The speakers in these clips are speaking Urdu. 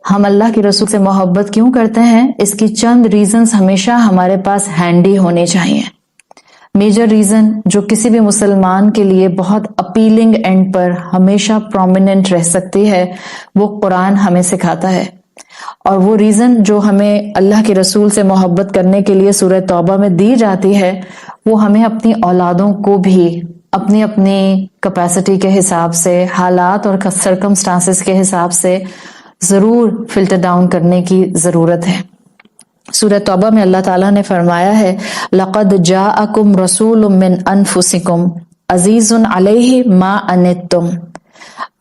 ہم اللہ کے رسول سے محبت کیوں کرتے ہیں؟ اس کی چند ریزنز ہمیشہ ہمارے پاس ہینڈی ہونے چاہیے۔ میجر ریزن جو کسی بھی مسلمان کے لیے بہت اپیلنگ اینڈ پر ہمیشہ پرومیننٹ رہ سکتی ہے، وہ قرآن ہمیں سکھاتا ہے۔ اور وہ ریزن جو ہمیں اللہ کے رسول سے محبت کرنے کے لیے سورہ توبہ میں دی جاتی ہے، وہ ہمیں اپنی اولادوں کو بھی اپنی اپنی کیپیسٹی کے حساب سے، حالات اور سرکمسٹانسز کے حساب سے ضرور فلٹر ڈاؤن کرنے کی ضرورت ہے۔ سورہ توبہ میں اللہ تعالیٰ نے فرمایا ہے لَقَدْ جَاءَكُمْ رَسُولٌ مِّنْ أَنفُسِكُمْ عَزِيزٌ عَلَيْهِ مَا عَنِتُّمْ،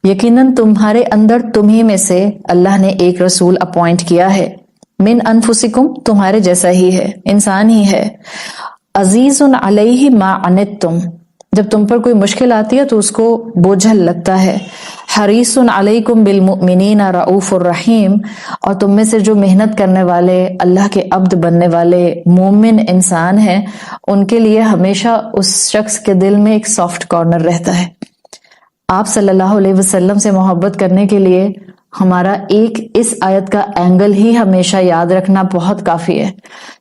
یقیناً تمہارے اندر تمہیں میں سے اللہ نے ایک رسول اپوائنٹ کیا ہے، من انفسکم تمہارے جیسا ہی ہے، انسان ہی ہے، عزیز علیہ ما عنتم، جب تم پر کوئی مشکل آتی ہے تو اس کو بوجھل لگتا ہے، حریص علیکم بالمؤمنین رؤوف الرحیم، اور تم میں سے جو محنت کرنے والے اللہ کے عبد بننے والے مومن انسان ہیں ان کے لیے ہمیشہ اس شخص کے دل میں ایک سافٹ کارنر رہتا ہے۔ آپ صلی اللہ علیہ وسلم سے محبت کرنے کے لیے ہمارا ایک اس آیت کا اینگل ہی ہمیشہ یاد رکھنا بہت کافی ہے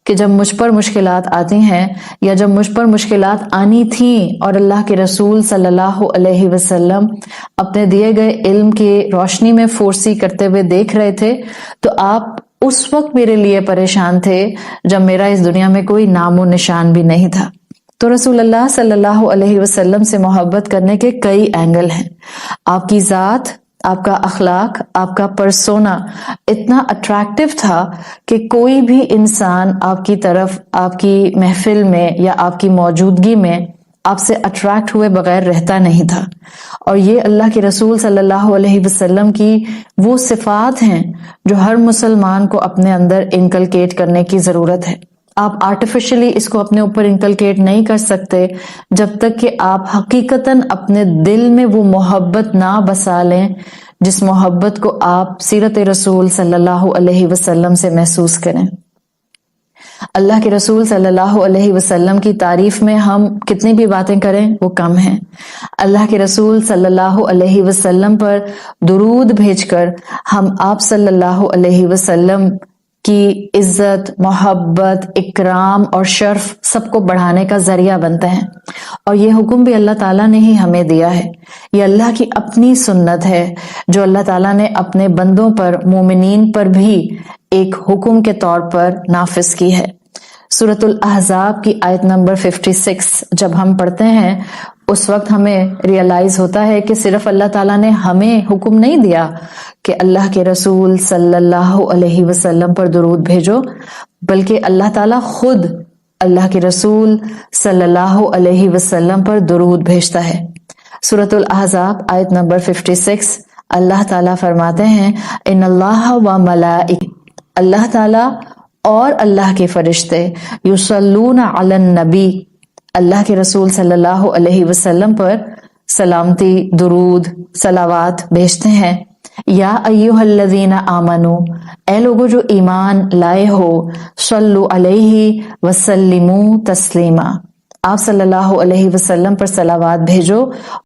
کہ جب مجھ پر مشکلات آتی ہیں یا جب مجھ پر مشکلات آنی تھیں اور اللہ کے رسول صلی اللہ علیہ وسلم اپنے دیے گئے علم کی روشنی میں فورسی کرتے ہوئے دیکھ رہے تھے، تو آپ اس وقت میرے لیے پریشان تھے جب میرا اس دنیا میں کوئی نام و نشان بھی نہیں تھا۔ تو رسول اللہ صلی اللہ علیہ وسلم سے محبت کرنے کے کئی اینگل ہیں۔ آپ کی ذات، آپ کا اخلاق، آپ کا پرسونا اتنا اٹریکٹیو تھا کہ کوئی بھی انسان آپ کی طرف آپ کی محفل میں یا آپ کی موجودگی میں آپ سے اٹریکٹ ہوئے بغیر رہتا نہیں تھا۔ اور یہ اللہ کے رسول صلی اللہ علیہ وسلم کی وہ صفات ہیں جو ہر مسلمان کو اپنے اندر انکلکیٹ کرنے کی ضرورت ہے۔ آپ آرٹیفیشلی اس کو اپنے اوپر انکلکیٹ نہیں کر سکتے جب تک کہ آپ حقیقتاً اپنے دل میں وہ محبت نہ بسا لیں جس محبت کو آپ سیرت رسول صلی اللہ علیہ وسلم سے محسوس کریں۔ اللہ کے رسول صلی اللہ علیہ وسلم کی تعریف میں ہم کتنی بھی باتیں کریں وہ کم ہیں۔ اللہ کے رسول صلی اللہ علیہ وسلم پر درود بھیج کر ہم آپ صلی اللہ علیہ وسلم کی عزت، محبت، اکرام اور شرف سب کو بڑھانے کا ذریعہ بنتے ہیں، اور یہ حکم بھی اللہ تعالیٰ نے ہی ہمیں دیا ہے۔ یہ اللہ کی اپنی سنت ہے جو اللہ تعالیٰ نے اپنے بندوں پر، مومنین پر بھی ایک حکم کے طور پر نافذ کی ہے۔ سورۃ الاحزاب کی آیت نمبر 56 جب ہم پڑھتے ہیں اس وقت ہمیں ریئلائز ہوتا ہے کہ صرف اللہ تعالیٰ نے ہمیں حکم نہیں دیا کہ اللہ کے رسول صلی اللہ علیہ وسلم پر درود بھیجو، بلکہ اللہ تعالیٰ خود اللہ کے رسول صلی اللہ علیہ وسلم پر درود بھیجتا ہے۔ سورۃ الاحزاب آیت نمبر 56 اللہ تعالیٰ فرماتے ہیں ان اللہ و ملائکہ، اللہ تعالیٰ اور اللہ کے فرشتے یصلون علی النبی، اللہ کے رسول صلی اللہ علیہ وسلم پر سلامتی، درود، صلوات بھیجتے ہیں۔ یا ایھا الذین آمنو، اے لوگو جو ایمان لائے ہو، صلو علیہ وسلموا تسلیما، آپ صلی اللہ علیہ وسلم پر صلوات بھیجو